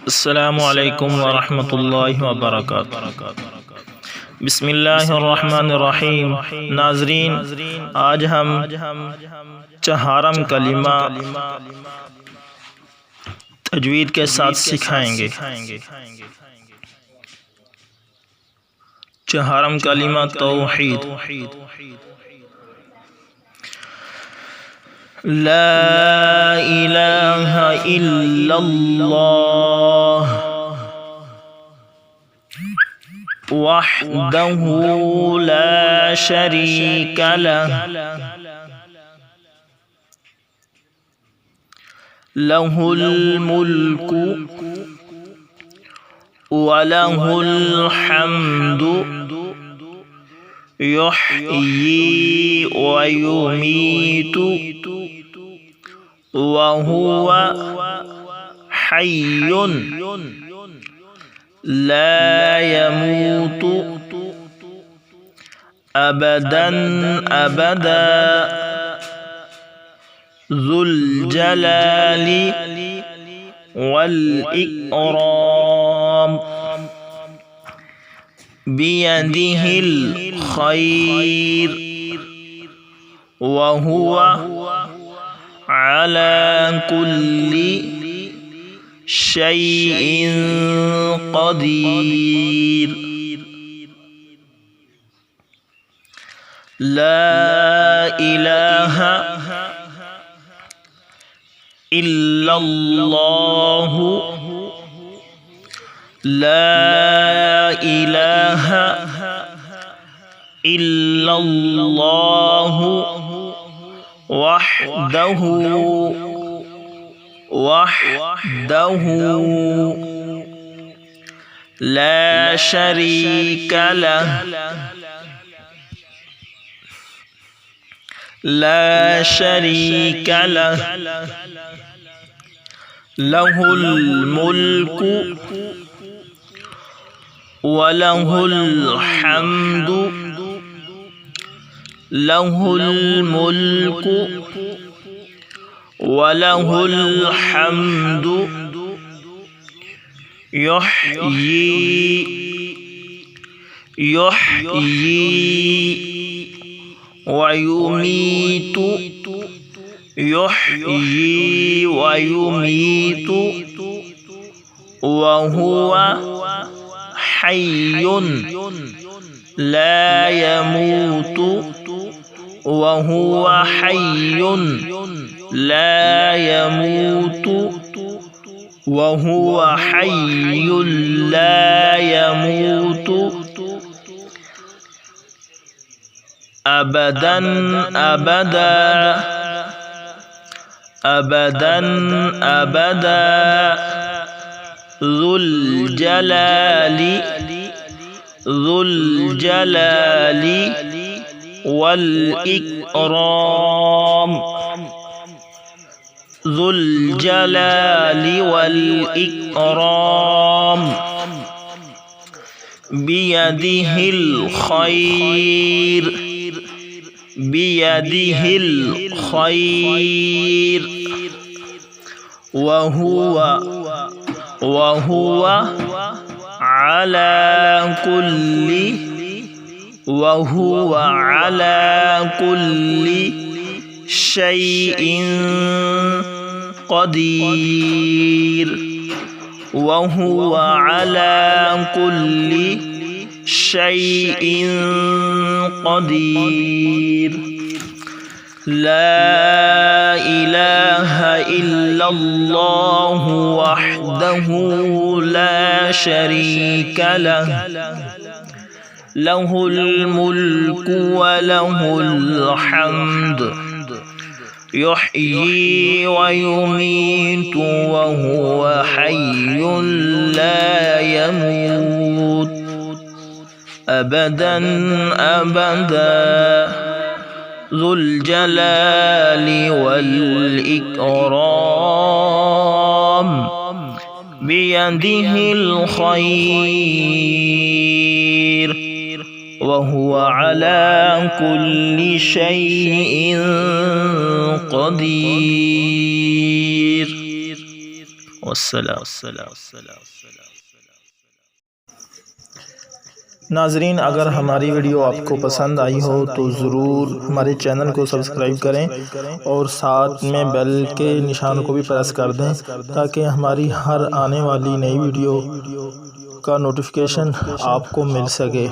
अस्सलामु अलैकुम वरहमतुल्लाहि वबरकातुहू। बिस्मिल्लाहिर्रहमानिर्रहीम। नाज़रीन, आज हम चहारम कलिमा तजवीद के साथ सिखाएंगे। चहारम कलिमा तौहीद। ला इलाहा इल्लल्लाह वहदहू ला शरीका लह लहुल मुल्कु व लहुल हम्दु युह्यी व युमीतु व हुवा हय्युन ला यमूतु अबदन अबदा ज़ुल जलाली वल इकराम बियदिहिल खैर व हुवा अला कुल्ली शैइन क़दीर। ला इलाहा इल्लल्लाहु ला इलाहा इल्लल्लाहु वहदहू ला शरीका लह लहुल मुल्कु व लहुल हम्दु लहुल मुल्कु व लहुल हम्दु युह्यी व युमीतु व हुवा हय्युन ला यमूतु व हुवा हय्युन ला यमूतु व हुवा हय्युन ला यमूतु अबदन अबदा अबदन अबदा ज़ुल जलाली वल इकराम ज़ुल जलाली वल इकराम बियदिहिल खैर व हुवा अला कुल्ली शैइन क़दीर व हुवा अला कुल्ली शैइन क़दीर। ला इलाहा इल्लल्लाहु वहदहू ला शरीका लह लहुल मुल्कु व लहुल हम्द युह्यी व युमीतु व हुवा हय्युन ला यमूत अबदन अबदा ज़ुल जलाली वल इकराम बियदिहिल खैर व हुवा अला कुल्ली शैइन क़दीर। والسلام۔ ناظرین، اگر ہماری ویڈیو آپ کو پسند آئی ہو تو ضرور ہمارے چینل کو سبسکرائب کریں اور ساتھ میں بیل کے نشان کو بھی پریس کر دیں تاکہ ہماری ہر آنے والی نئی ویڈیو کا نوٹیفیکیشن آپ کو مل سکے۔